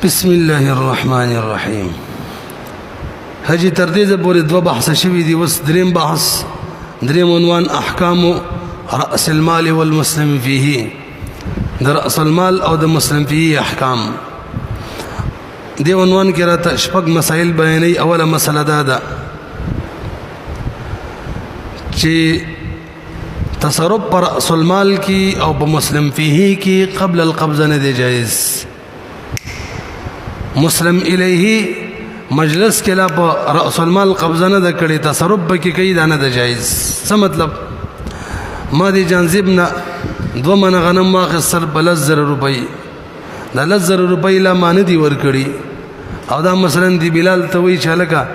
بسم الله الرحمن الرحيم. هجي ترديد بوري دو بحث شوي دي وس دريم بحث دريم عنوان أحكام رأس المال والمسلم فيه. ده رأس المال أو ده مسلم فيه أحكام. دي عنوان كرات شپږ مسائل بیانې. اوله مسله ده چې تصرف پر رأس المال کی او بمسلم فيه کی قبل القبضه نه دی جائز. مسلم الیه مجلس کې لا په رأس المال قبضه نه د کړي تصرف به کې کوي دا نه د جایز. څه مطلب؟ ما دي جانزب نه 2 من غنم واخیستل په 1000 روپۍ. دا 1000 روپۍ لا ما نه دي ورکړي او دا مثلا دی بلال ته وی چې لکه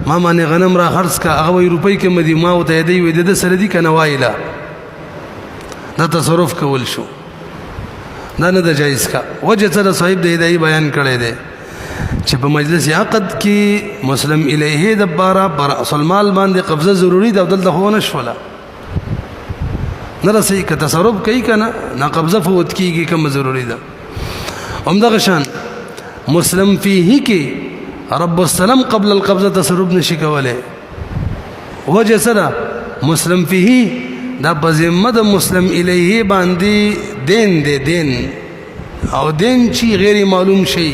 ما باندې غنم را خرڅ کا هغه وی روپۍ کې مدي ما وته دی وی د سره دي کنه وایلا دا تصرف کول شو دا نه د جایز کا. وجه سره صاحب د هدايه بیان کړی دی چې په مجلس عقد کې مسلم الیه د بارا پر اصل مال باندې قبضه ضروری ده. دلته خو نه شوله نه رسي که تصرف کوي کنه نه قبضه فوت کیږي کوم ضروری ده. همدغه شان مسلم فيه کې رب السلام قبل القبضه تصرف نشي کوله. وجه سره مسلم فيه دا په ذمه د مسلم الیه باندې دین دی دین او دین چې غیر معلوم شي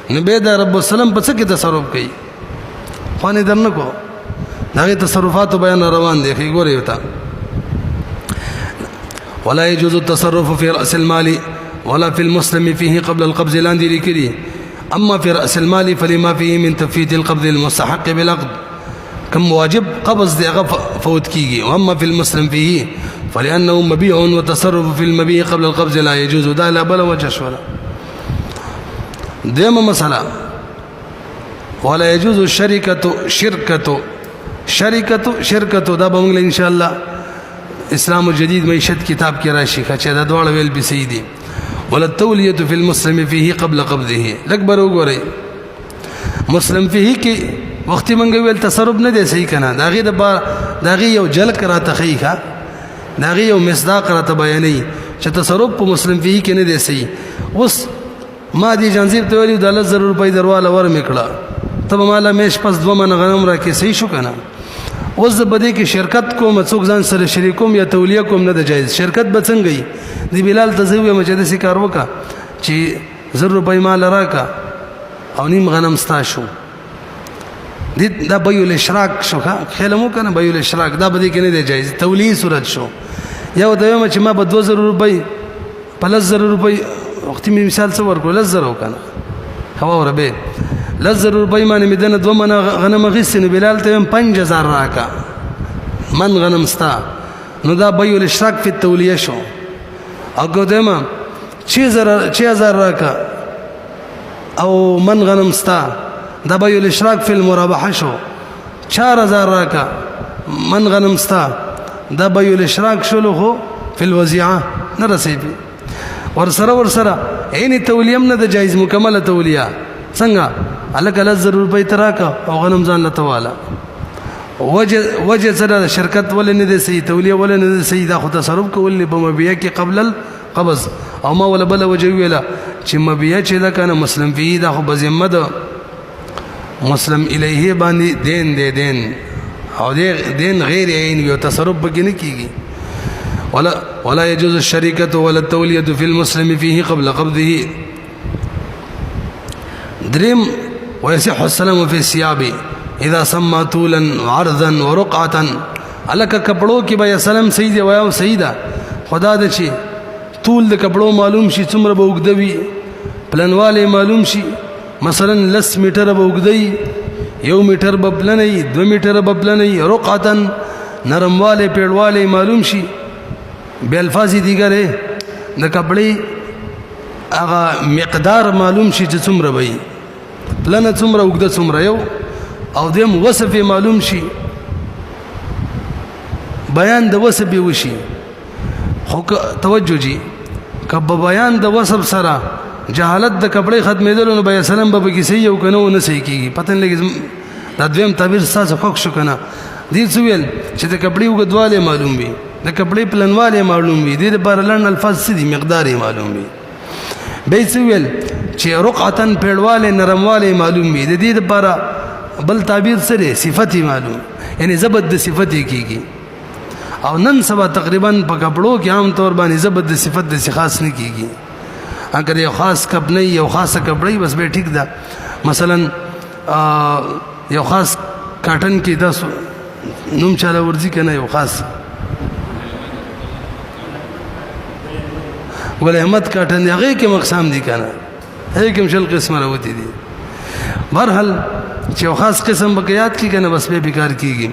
نو به دا رب السلام په څه کې تصرف کوي خوانه درنه کو دا تصرفات بیان روان دي خي ګوري وتا. ولا يجوز التصرف في رأس المال ولا في المسلم فيه قبل القبض لاندې لیکلي. اما في رأس المال فلما فيه من تفويت القبض المستحق بالعقد كم واجب قبض دي فوت کیږي. واما في المسلم فيه فلانه مبيع وتصرف في المبيع قبل القبض لا يجوز. دا لا بل وجه شولا. ديما مسألة ولا يجوز شركة دا بمغل إن شاء الله اسلام الجديد معيشت کتاب کې راشي چې دا دوړ ویل به سيدي. ولا التولية في المسلم فيه قبل قبضه. لکبر وګورئ مسلم فيه کې وخت منګ ویل تصرف نه دی صحیح کنه. داغه یو جلک را تخیخه داغه یو مصداق را بیانې چې تصرف په مسلم فيه کې نه دی صحیح. اوس ما دي جانزیب ته ویل د 1000 روپۍ درواله ور میکړه تب مالا مېش پس 2 من غنم را کې صحیح شو کنه. اوس د بده کې شرکت کوم څوک ځان سره شریکوم یا تولیه کوم نه د جایز. شرکت به څنګه دی بلال تزوی مجد سي کار وکا چې 1000 روپۍ مال راکا او نیم غنم ستا شو دې دا بيو الاشراک شو خلمو کنه بيو الاشراک دا بده کې نه دی جایز. تولیه صورت شو یو د یوم چې ما به 2000 روپۍ په 1000 روپۍ وخت می مثال څه ورکو 1000 وکنه هوا وربه 1000 روپۍ باندې مدنه 2 من غنم غسن بلال ته 5000 راکا من غنم ستا نو دا بيو الاشراک فی التولیه شو. او قدما 6000 راکا او من غنم ستا دا بيو الاشراک فی المرابحه شو. 4000 راکا من غنم ستا دا بيو الاشراک شلو هو فی الوزيعه نرسیبی ورسره عین تولیه نه د جایز مکمله تولیه څنګه الک 1000 روپۍ تراکا او غنم ځان لته والا. وجه سره شرکت ول نه دي صحیح تولیه ول نه دي صحیح. دا خو تصرف کول په مبيع کې قبل القبض او ما ولا بل وجه ویلا چې مبيع چې دا کنه مسلم فيه دا خو بذمه ده مسلم الیه باندې دین او دین غیر عین وي تصرف بګ نه کیږي. ولا يجوز الشركة ولا التولية في المسلم فيه قبل قبضه. دريم ويصح السلام في الثياب إذا سمى طولا وعرضا ورقعة. الک کپڑوں کی بیا سلام سید ویاو سیدا خدا د چی طول د کپڑوں معلوم شي څومره به وګدوي پلنواله معلوم شي مثلا 10 میټر به وګدي 1 میټر به پلنې 2 میټر به پلنې رقعة نرمواله پیړواله معلوم شي بے الفاظی دیگره د کپڑې هغه مقدار معلوم شي چې څومره وي پلنه څومره وګد څومره یو او دیم وصف معلوم شي بیان د وصف وشي. خو توجه جی کب بیان د وصف سره جهالت د کپڑې ختمېدل نو بیا سلام به کې صحیح او کنه نه صحیح کیږي پته نه لګي. دا دویم تعبیر ساز حق شو کنه دې څویل چې د کپڑې وګدواله معلوم وي د کپڑې پلنواله معلوم وي د بار لړن الفاظ سدي مقدار معلوم وي به څه ویل چې رقعتن پیړواله نرمواله معلوم وي د دې لپاره بل تعبیر سره صفتی معلوم یعنی زبد د صفتی کیږي او نن سبا تقریبا په کپړو کې عام طور باندې زبد د صفت د خاص نه کیږي اگر یو خاص کپ نه یو خاصه کپړې بس به ټیک ده مثلا یو خاص کاټن کې د نوم چاله ورځي کنه یو خاص ول احمد کاټن هغه کې مقسم دي کنه هغه کې مشل قسم راوتی دي برحال چې یو خاص قسم بقیات کی کنه بس به بیکار کیږي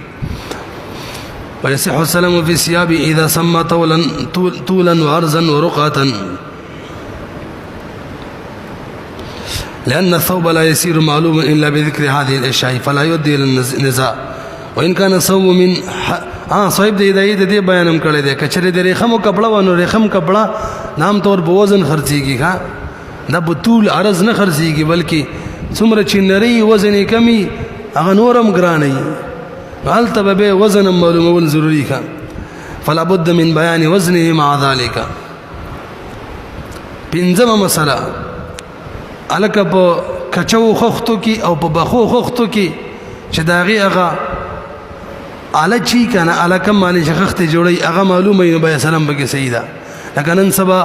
ويصح السلام في الثياب اذا سمى طولا وعرضا ورقعه لأن الثوب لا يسير معلوما إلا بذكر هذه الأشياء فلا يؤدي إلى النزاع وإن كان الثوب من صاحب دې بیانم کړی دی کچره د ریخم کپڑا ونه ریخم کپڑا نام طور په وزن خرڅيږي ها دا په طول عرض نه خرڅيږي بلکې څومره چې نری وزن کمی هغه نورم ګراني حالت به وزن معلومول ضروری ښه فلا بد من بیان وزنه مع ذلك پنځمه مسله الکه په کچو خختو کې او په بخو خختو کې چې داغي هغه اله چی کنه الکه باندې شخص ته جوړي هغه معلومه نبی سلام بګه سیدا لکه نن سبا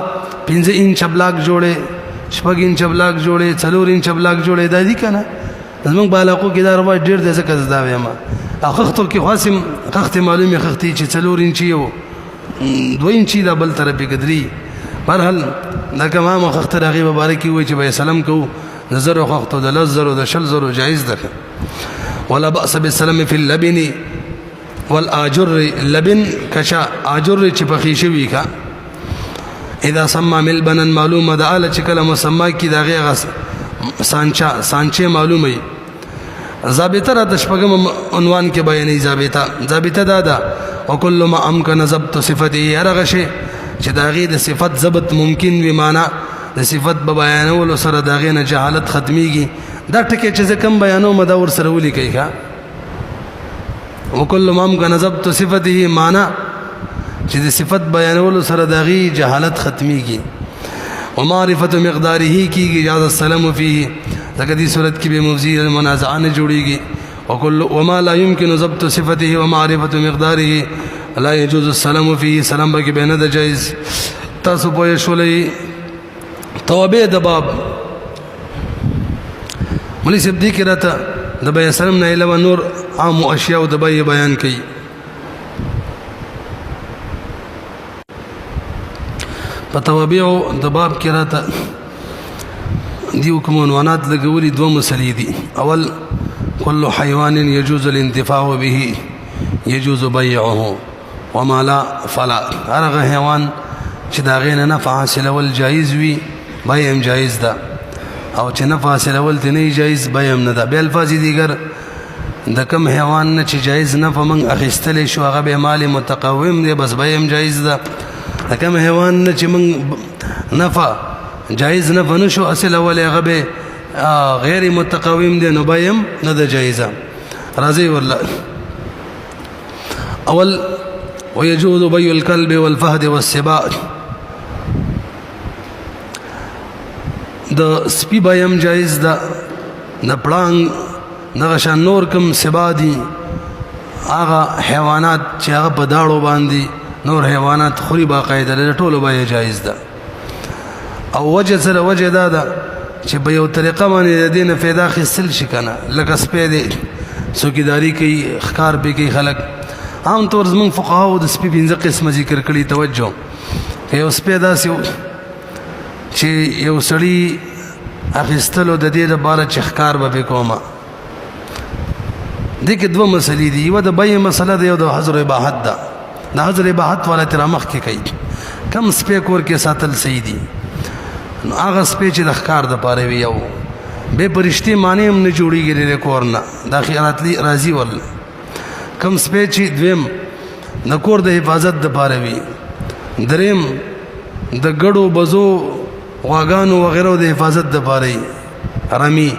15 انچ بلاک جوړي 6 انچ بلاک جوړي 4 انچ بلاک جوړي د دې کنه زمونږ بالاقو کې دا روا ډیر د څه زدا وایم اخختو کې خاصم خخت معلومه خختي چې 4 انچ یو 2 انچ دا بل طرفه قدري برحال دا کما مخخت راغي مبارکي وي چې به سلام کو نظر خخت د لزر او د شل زر جائز ده ولا باس بالسلام في اللبن والاجر لبن کشا اجر چې پخې شوی کا اذا سمى ملبنا معلومه د ال چې کله مسما کی دا غي غس سانچه معلومه ضابطه را د شپږم عنوان کې بیانې ضابطه دادا وكل ما امكن ضبط صفته هرغه شی چې داغه د صفت ضبط ممکن وي معنا د صفت به بیانول سره داغه نه جهالت ختميږي دا ټکي چې کم بیانو مدور سره ولي کوي ښا وكل ما امكن ضبط صفته معنا چې د صفت بیانول سره داغه جهالت ختميږي ومعرفه مقداره کیږي اجازه السلام فيه دغه دې صورت کې به موضوع المنازعه نه جوړيږي وكل وما لا يمكن ضبط صفته ومعرفه مقداره لا يجوز السلام فيه سلام بګ بینه د جایز تاسو په شولې توبه د باب مولوی صاحب دې کړه د بیان سلام نه علاوه نور عام اشیاء د بیان کوي په توبه د باب کې راته دي کوم عنوانات لګولي دوه مسلې دي اول كل حيوان يجوز الانتفاع به يجوز بيعه وما لا فلا هرغه حیوان چې دا غینه نفع حاصلول جایز وي بیم جایز ده او چې نفع حاصلول ته نه جایز بیم نه ده به الفاظ دیگر د کم حیوان نه چې جایز نفع من اخیستل شو هغه به مال متقوم دی بس بیم جایز ده د کم حیوان نه چې من نفع جایز نفع نشو اصل اول هغه به غیر متقوم دی نو بیم نه ده جایزه راضي والله اول ويجوز بيع الكلب والفهد والسباع د سپي بیم جایز ده د پړنګ نغشان نور کم سبا دي هغه حیوانات چې هغه په داړو باندې نور حیوانات خوري باقاعده له ټولو به جایز ده او وجه سره وجه ده چې په یو طریقه باندې د دینه फायदा خسل شي کنه لکه سپي دي څوکیداری کوي ښکار به کوي خلک عام طور زمون فقهاو د سپي پنځه قسمه ذکر کړي توجه یو سپي داسې چې یو سړی اخیستلو د دې لپاره چې ښکار به کومه دغه دوه مسلې دي یو د بیع مسله ده یو د حظر اباحت ده د حظر اباحت والا تر مخ کې کوي کم سپي کور کې ساتل صحیح دي هغه سپي چې د ښکار د پاره وي یو به پرشتي معنی هم نه جوړیږي له کور نه د خیرات راضي ول کم سپي چې دویم د کور د حفاظت د پاره وي دریم د ګړو بزو واغانو وغیرہ د حفاظت د پاره رمی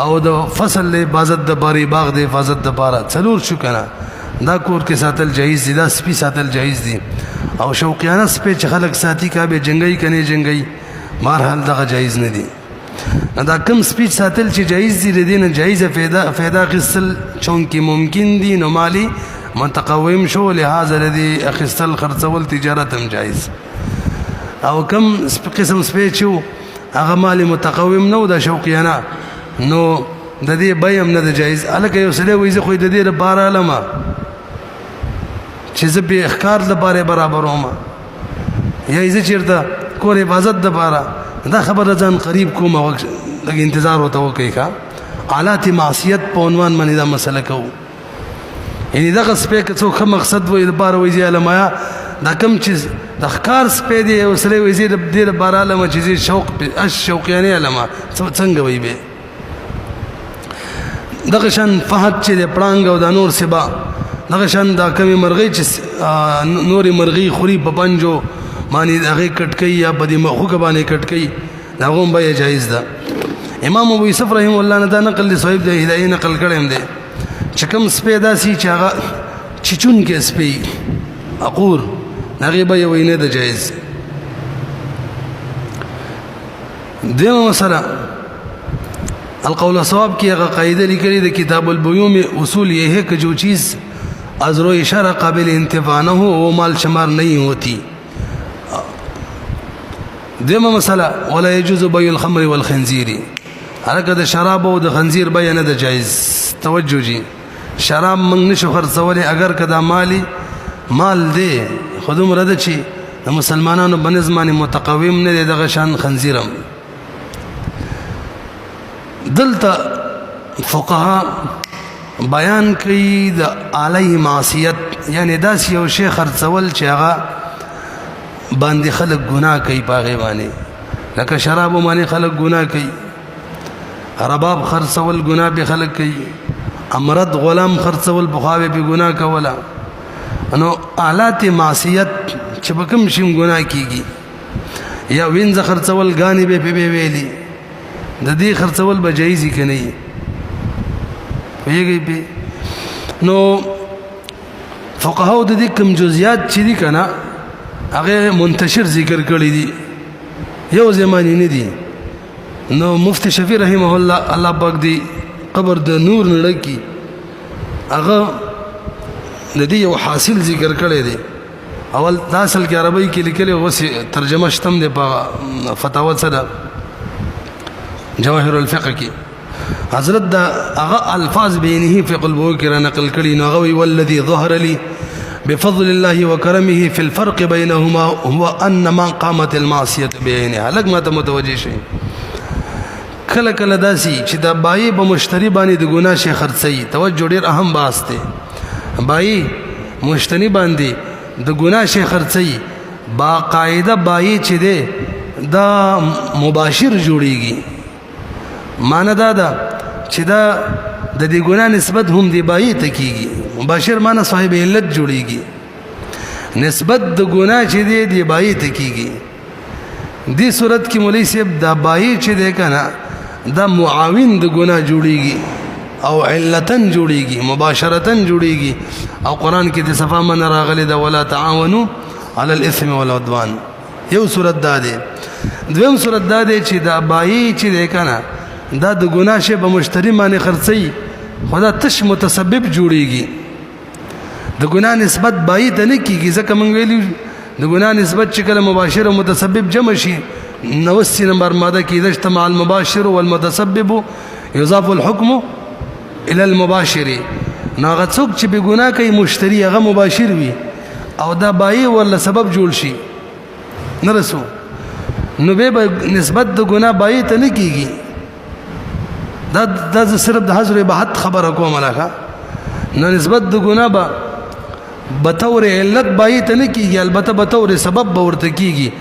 او د فصل له حفاظت د پاره باغ د حفاظت د پاره څلور شو کنه دا کور کې ساتل جایز دي دا سپي ساتل جایز دي او شوقیانه سپي چې خلک ساتي کا به جنگي کني جنگي بهرحال دغه جایز نه دي دا کم سپیچ ساتل چې جایز دي د دې نه جایزه فایده اخیستل چونکې ممکن دي نو مالی متقوم شو لهذا الذي اخیستل خرڅول تجارت هم جایز او کم قسم سپیچ هغه مالی متقوم نو د شوقیانه نو د دې بیم نه د جایز الکه یو سړی وایي خو د دې لپاره علما چې زه به اخکار لپاره برابر وم یا یې چیرته کور حفاظت لپاره دا خبره ځان قریب کوم وخت لږ انتظار وته وکي کا حالات معصیت په عنوان باندې دا مسله کو یعنی دغه سپیک څو مقصد وایي لپاره وایي علما دا کم چیز د اخکار سپې دی یو سړی وایي د دې لپاره علما چې شوق شوقیانه علما څنګه وایي به دغه شان فهد چې د پړانګ او د نور سبا دغه شان دا کمی مرغۍ چې نوري مرغۍ خوري په پنجو باندې هغه کټکې یا په دې مخوګ باندې کټکې دا هم به جایز ده امام ابو یوسف رحم الله نه دا نقل له صاحب د هدايه نقل کړم دي چې کوم سپې داسي چې هغه چچون کې سپې اقور هغه به وي نه د جایز دغه مسله القول الصواب کی اگر قاعده لکھی ہے کتاب البیوع میں اصول یہ ہے کہ جو چیز عذر و اشارہ قابل انتفاع نہ ہو وہ مال شمار نہیں ہوتی دیمه مسله ولا يجوز بيع الخمر والخنزير هرکه شراب او د خنزیر بیع نه د جایز توجه جی شراب من نشو خرڅولې اگر کدا مالی مال دی خودم رد چی د مسلمانانو بنظمانی متقوم نه دغه شان خنزیرم دلته فقها بیان کوي د علی معصیت یعنی داس یو شی خرڅول چې هغه باندې خلک ګناه کوي پاغه باندې لکه شراب باندې خلک ګناه کوي رباب خرڅول ګناه به خلک کوي امرد غلام خرڅول بخاوه به ګناه کولا نو آلات معصیت چې بکم شیم ګناه کیږي یا وینځ خرڅول غانی به په ویلي د دې خرڅول به جایز کني ویږي به نو فقهاو د دې کوم جزئیات چې دي کنه هغه منتشر ذکر کړی دي یو زمانی نه دي نو مفتی شفیع رحمه الله الله پاک دی قبر د نور نړکی هغه د دې یو حاصل ذکر کړی دی اول اصل کې عربی کې لیکلي اوس ترجمه شتم دی په فتاوا سره جواهر الفقه کې حضرت دا هغه الفاظ بینه فقه البو کې را نقل کړي نو هغه والذي ظهر لي بفضل الله وكرمه في الفرق بينهما هو ان ما قامت المعصيه بعينها لګ ماته متوجه شي کله کله داسي چې دا بای په مشتری باندې د ګناه شي خرڅي توجه ډیر اهم باس دی بای مشتری باندې د ګناه شي خرڅي باقاعده بای چې دی دا مباشر جوړيږي معنی دا ده چې دا د دې ګناه نسبت هم دی بای ته کیږي مباشر معنی صاحب علت جوړيږي نسبت د ګناه چې دی دی بای ته کیږي دې صورت کې مولوی صاحب دا بای چې دی کنه دا معاون د ګناه جوړيږي او علتن جوړيږي مباشرتن جوړيږي او قران کې د صفه من راغلي دا ولا تعاونوا على الاثم والعدوان یو صورت دا دی دویم صورت دا دی چې دا بای چې دی کنه دا د ګناه شی به مشتری باندې خرڅي خدا تش متسبب جوړيږي د ګناه نسبت بای ته نه کیږي ځکه مونږ ویلو د ګناه نسبت چې کله مباشر او متسبب جمع شي 90 نمبر ماده کې اجتماع المباشر والمتسبب يضاف الحكم الى المباشر ناغه څوک چې به ګناه کوي مشتری هغه مباشر وي او دا بای ولا سبب جوړ شي نه رسو نو به نسبت د ګناه بای ته نه کیږي دا صرف د حضر بحث خبره کوم راکا نو نسبت د ګناه به تور علت بای ته نه کیږي البته به تور سبب به ورته کیږي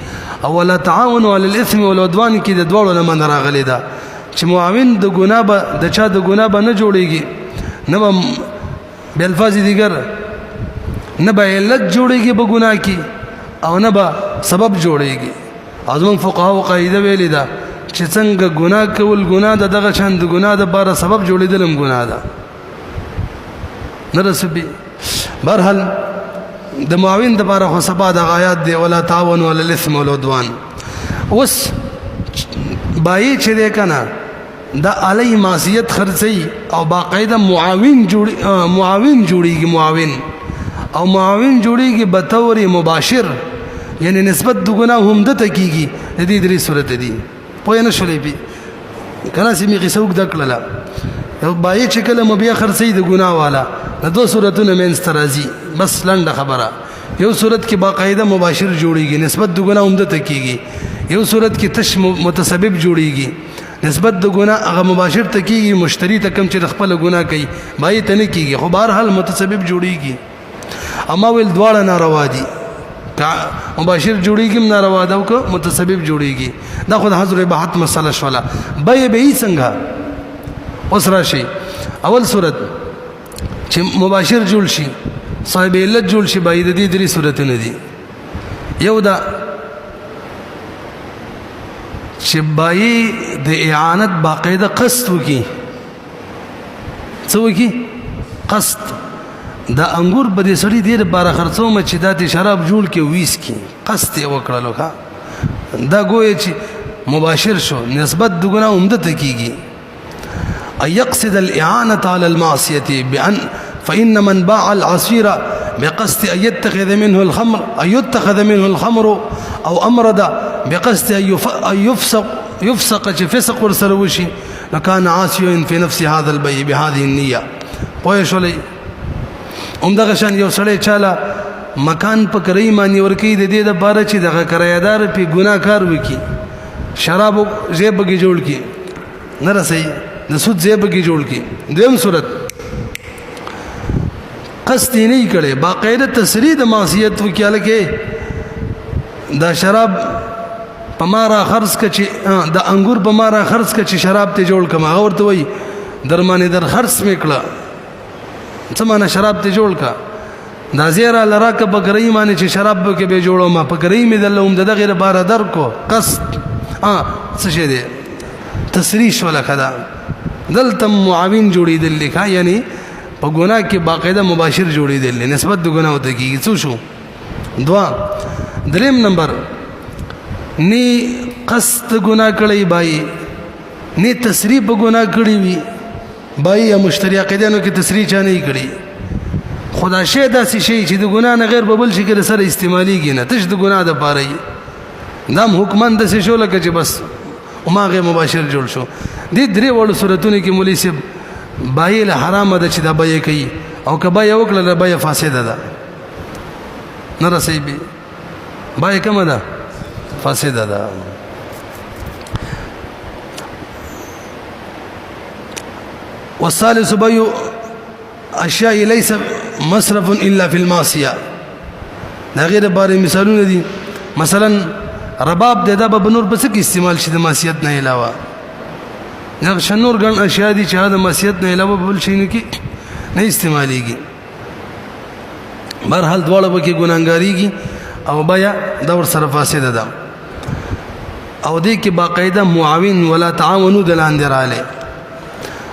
او ولا تعاون على الاثم والعدوان کې د دوړو نه من راغلي دا چې معاون د ګناه به د چا د ګناه به نه جوړيږي نه به بالفاظ دیگر نه به علت جوړيږي په ګناه کې او نه به سبب جوړيږي اعظم فقها قاعده ویلي دا چې څنګه ګناه کول ګناه د دغه شان د ګناه د بار سبب جوړیدلم ګناه ده نرسبي برحال د معاون د بار خو سبا د آیات دی ولا تعاون ولا الاثم والعدوان وس بای چې ده کنه دا علی معصیت خرڅي او باقاعده معاون جوړیږي او معاون جوړیږي به طور مباشر، یعنی نسبت د ګناه هم د تکیږي. د دې درې صورت دي پوه نه شولې بي کنه سیمه قصه وک دکړه یو بای چې کله مبیا خرڅي د ګناه والا د دوه صورتونو مینځ ترازی. بس لنډه خبره، یو صورت کې باقاعده مباشر جوړیږي نسبت د ګناه هم د تکیږي، یو صورت کې تش متسبب جوړیږي نسبت د ګناه هغه مباشر تکیږي، مشتری ته کم چې خپل ګناه کوي بای ته نه کیږي، خو بهر حال متسبب جوړیږي. اما ول دواړه ناروا دي، مباشر جوړیږي ناروا ده او که متسبب جوړیږي. دا خو د حضرت بحث مسله شولا. بای به څنګه اوس راشي. اول صورت چې مباشر جوړ شي صاحب علت جوړ شي بای د دې درې صورتونه دي. یو دا چې بای د اعانت باقاعده قصد وکي، څه وکي قصد. دا انګور په دې سړي ډېر بار خرڅوم چې دا شراب جوړ کې ویس کی قصد یې وکړلو ښا دا ګویا چې مباشر شو نسبت د ګناه عمده کیږي. اي يقصد الاعانه على المعصيه بان فان من باع العصير بقصد ان يتخذ منه الخمر او امرض بقصد ان يفسق فسق ورسروشي لكان عاصيا في نفس هذا البيع بهذه النيه. پوه شولې همدغه شان یو سړی چاله مکان په کرای مانی ورکی د دې د بار چې دغه کرایدار په ګناکار وکي، شراب زیبګي جوړ کی نه رسي د سود زیبګي جوړ کی. دویم صورت قصد نه کړي باقاعده تصریح د معصیت وکیاله کې دا شراب پمارا خرڅ کچي د انګور پمارا خرڅ کچي شراب ته جوړ کما ورته وای درمانه در خرڅ میکړه سمانه شراب ته جوړ کا دا زیرا لراک بګرای معنی چې شراب کې به جوړو ما پګرای می دلوم د غیر بار در کو قصد څه شه دي تصریح ولا کدا دلته معاون جوړیدل لیکا یعنی په ګناه کې باقاعده مباشر جوړیدل نسبت د ګناه وته کیږي. څه شو دوا دریم نمبر نی قصد ګناه کړی بای نی تصریح په ګناه کړی وی بای یا مشتری عقیدانو کې تصریح چا نه کړی. خدا شه داسې شی چې د ګناه نه غیر ببل شي کې سره استعماليږي نه تش د ګناه د پاره دام حکمان د څه شو لکه چې بس عماغه مباشر جوړ شو. دې درې وړو صورتونه کې مولوی صاحب بای له حرام ده چې د بای کوي او کبا یو کله بای فاسده ده نه رسي به بای کومه ده فاسده ده. والثالث بيع اشياء ليس مصرف الا في المعصيه. دا غیر بارے مثالونه دي. مثلا رباب د دبا بنور بس کې استعمال شي د معصیت نه علاوه. دا شنور ګڼ اشیاء دي چې د معصیت نه علاوه بل شي نه کې نه استعماليږي. بهرحال دواړه به کې ګناګاریږي او بیا دا ور سره فاسده ده او دې کې باقاعده معاون ولا تعاونوا دلاندې رااله.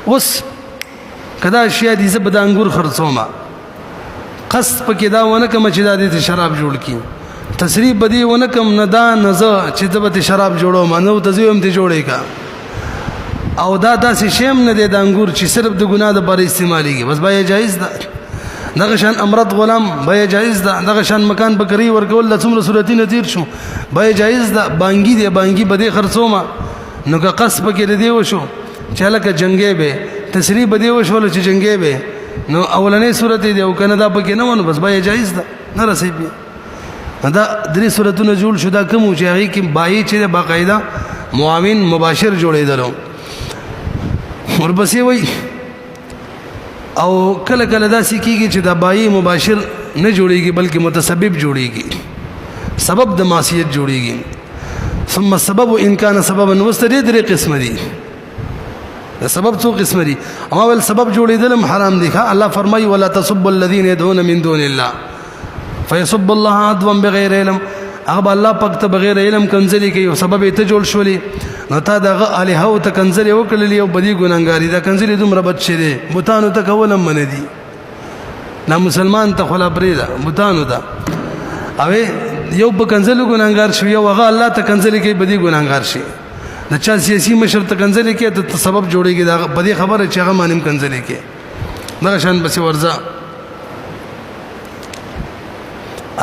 اوس کدا اشیاء دي زبد انګور خرڅوما قصد پکې دا ونه کوم چې د دې شراب جوړ کی تصریح بدی ونه کوم نه دا نزه چې د شراب جوړو منو تزویم ته جوړې کا او دا داسې شیم نه دی د انګور چې صرف د ګناه د بار استعماليږي بس بیا جایز ده. دغه شان امرض غلام بیا جایز ده. دغه شان مکان بکری ورکول د څومره صورتونه تیر شو بیا جایز ده. بانګي دی بانګي بده خرڅوما نو که قصب کې دی وشو چاله ک جنگي به تصریح بده وشول چې جنگي به نو اولنې صورت دی او کنه دا پکې نه ونه بس بیا جایز ده نه رسي به. دا درې صورتونه جوړ شو دا کوم چې هغه کې بای چې باقاعده معاون مباشر جوړېدلو ورپسې وای او کله کله دا سکیږي چې دا بای مباشر نه جوړيږي بلکې متسبب جوړيږي سبب د معصیت جوړيږي. ثم السبب ان كان سببا واستدي درې قسم دي. دا سبب څو قسم دي. اما ول سبب جوړېدل حرام دي. الله فرمایي ولا تسبوا الذين يدعون من دون الله فيسب الله عدوا بغیر علم. هغه الله پاک ته بغیر علم کنځلي کوي او سبب ته جوړ شولې نو تا دغه الها او ته کنځلي وکړلې او بدی ګناګاری دا کنځلي دومره بد شي دي بوتانو ته کولم من دي نا مسلمان ته خلا پریدا بوتانو دا او یو په کنځلو ګناګار شي او هغه الله ته کنځلي کوي بدی ګناګار شي د چا سیاسي مشر ته کنځلې کې ته سبب جوړيږي دا په دې خبره چې هغه مانیم کنځلې کې دا شان بس ورځه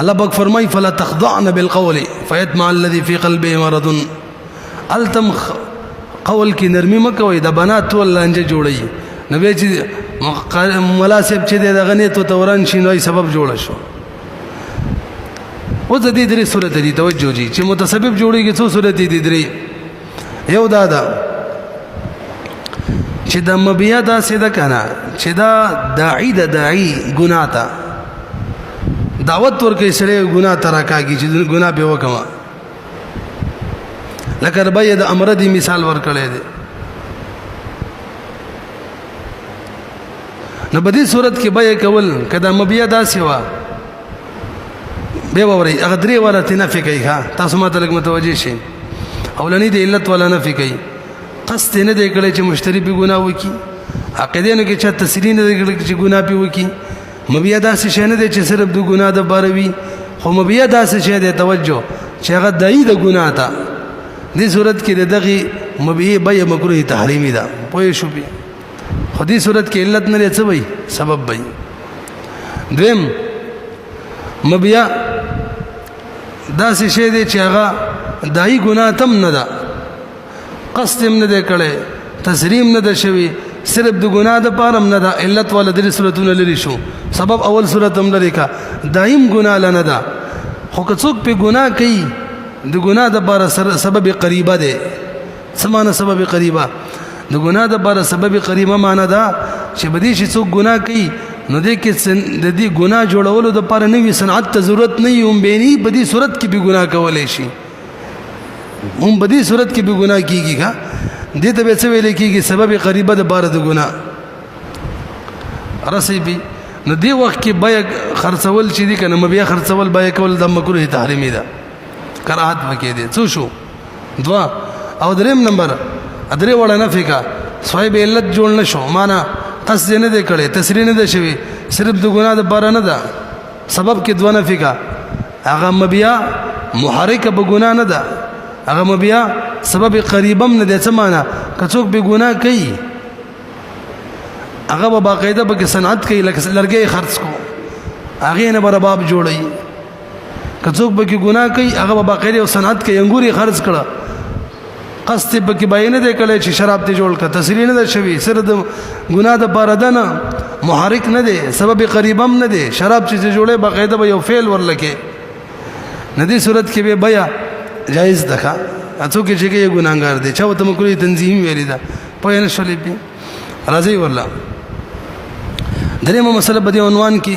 الله پاک فرمای فلا تخضعن بالقول فيطمع الذي في قلبه مرض التم قول کې نرمي مکوي د بنات ول لانجه جوړي نبی چې ملاسب چې د غنیت توران شینوي سبب جوړ شو او د دې درې سورته دي توجه دي چې متسبب جوړيږي څو سورته دي درې یو دادا چې د مبیا دا سیده کنه چې دا داعی د داعی ګناه تا دعوت ورکې سره ګناه ترکاږي چې ګناه به وکما لکه ربای د امر دی مثال ورکړی دی نو بدی صورت کې به کول کدا مبیا دا سیوا به ووري هغه درې ورته نه فکرې ښا تاسو ماته لګ متوجي شئ اولنی د علت ولا نه فکرې قصد نه دی کړی چې مشتری به ګناه وکي عقیده نه کې چې تسلیم نه دی کړی چې ګناه به وکي مبیا دا څه نه دی چې صرف د ګناه د باروي خو مبیا دا څه دی توجه چې هغه دای د ګناه تا دې صورت کې دغه مبیا به مکروه تحریمی ده پوه شو به خو دې صورت کې علت نه لڅ وي سبب وي دویم مبیا دا څه دی چې هغه دای ګناه تم نه ده قصد نه دی کړي تسلیم نه ده شوی صرف د ګناه د پارم نه ده علت ول د صورتونه لري شو سبب اول صورت هم لري کا دایم ګناه لنه ده خو که څوک په ګناه کوي د ګناه د بار سبب قریبه ده سمانه سبب قریبه د ګناه د بار سبب قریبه معنا ده چې بدی شي څوک ګناه کوي نو دې کې د دې ګناه جوړولو د پر نوې صنعت ته ضرورت نه یم بینی بدی صورت کې به ګناه کولای شي هم بدی صورت کې به ګناه کیږي ښا دې ته به څه ویل کیږي سبب قریبه د بار د ګناه رسیبي نو دی وخت کې بیا خرڅول چې دي کنه مبیا خرڅول بیا کول د مکروه تحریمی ده کراهت وکي دي څه شو دوا او دریم نمبر ادرې وړه نه فکا صاحب علت جوړ نشو معنا قصد نه دی کړي تسری نه ده شوی صرف د ګناه د بار نه ده سبب کې دوا نه فکا هغه مبیا محرک به ګناه نه ده هغه مبیا سبب قریبم نه ده څه معنا کڅوک به ګناه کوي هغه به باقاعده به صنعت کوي لرګي خرڅ کو هغه نه برباب جوړي کڅوک به ګناه کوي هغه به باقاعده صنعت کوي انګوري خرڅ کړه قصد به کې بیان نه کړي چې شراب ته جوړ کړه تسلی نه ده شوی سره د ګناه د باردنه محرک نه ده سبب قریبم نه ده شراب چې جوړه باقاعده به یو فعل ورلکه ندی صورت کې به بیا جایز ده اڅو کې چې کې ګناګار دي چا وته مکروه تنظیم ویری ده په نه شولې به راځي ورلا درېمه مسله په دې عنوان کې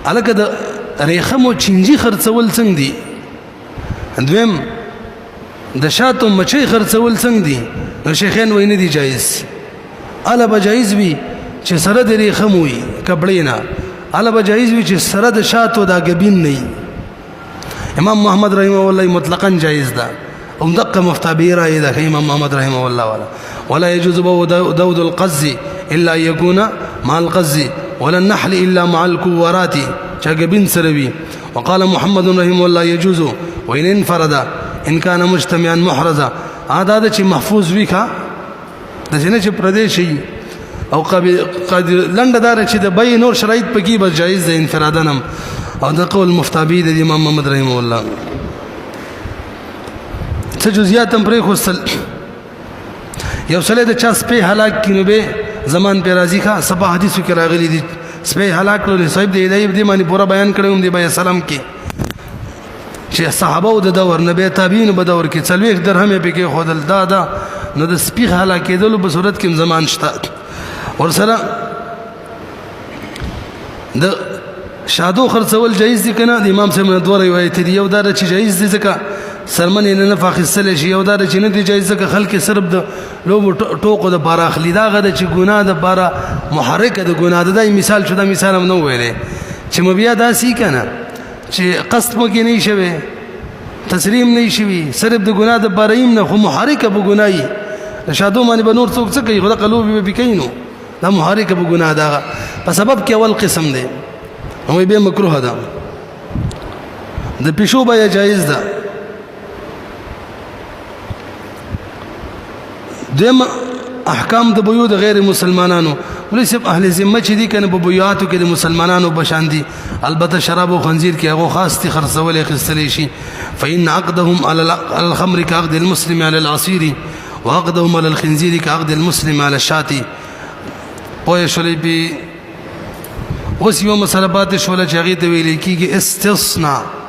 الکه د ریخمو چنجي خرڅول څنګه دي دویم د شاتو مچي خرڅول څنګه دي نو شیخین وای نه دي جایز الا به جایز وي چې سره د ریخم وي کپړې نه الا به جایز وي چې سره د شاتو دا غبین نه امام محمد رحمه الله مطلقاً جائز ده دقه مفتابی رای ده امام محمد رحمه الله ولا يجوز دود القز الا يكون مع القز ولا النحل الا مع الكورات چاغبین سروي وقال محمد رحمه الله يجوز وان انفرد ان كان مجتمعا محرزا عادت چې محفوظ وي کا د جنې چې پردیشي او قد لنددار چې د بې نور شرایط پکې به جایز ده انفرادنم او د قول مفتابی د امام محمد رحمه الله څه جزئیات هم پرې خوستل یو سره د چا سپه هلاک کینو به زمان په راضی کا سبا حدیثو کې راغلي دي سپه هلاک له صاحب دی دی معنی پورا بیان کړم دی بیا سلام کې چې صحابه او د دور نبی تابعین په دور کې 40 درهم به کې خودل دا نو د سپه هلاک کېدل په صورت کې زمان شته ورسره د شادو خرڅول جایز دي کنه د امام صاحب دوه روایت دي یو دا چې جایز دي ځکه سرمن نه فاخصل شي یو دا چې نه دي جایز ځکه خلک صرف د لوب ټوکو د بار اخلي دا غد چې ګناه د بار محرک د ګناه د مثال شو د مثال هم نو ویلې چې مبیا دا سی کنه چې قصد مو کې نه شوي تسلیم نه شوي صرف د ګناه د باریم نه خو محرک به ګناي شادو باندې به نور څوک څه کوي خو د قلوب به کینو دا محرک به ګناه دا په سبب کې اول قسم دی هم به مکروه ده د پښو به جایز ده دیم احکام د بیو د غیر مسلمانانو ولې سب اهل ذمه چې دي کنه په بیاتو کې د مسلمانانو بشان دي البته شراب او خنزیر کې هغه خاص دي خرڅول خستلی شي فإن عقدهم على الخمر كعقد المسلم على العصير وعقدهم على الخنزير كعقد المسلم على الشاة پوه شولې به اوس یو مسله پاتې شوله چې هغې ته ویل کېږي استثناء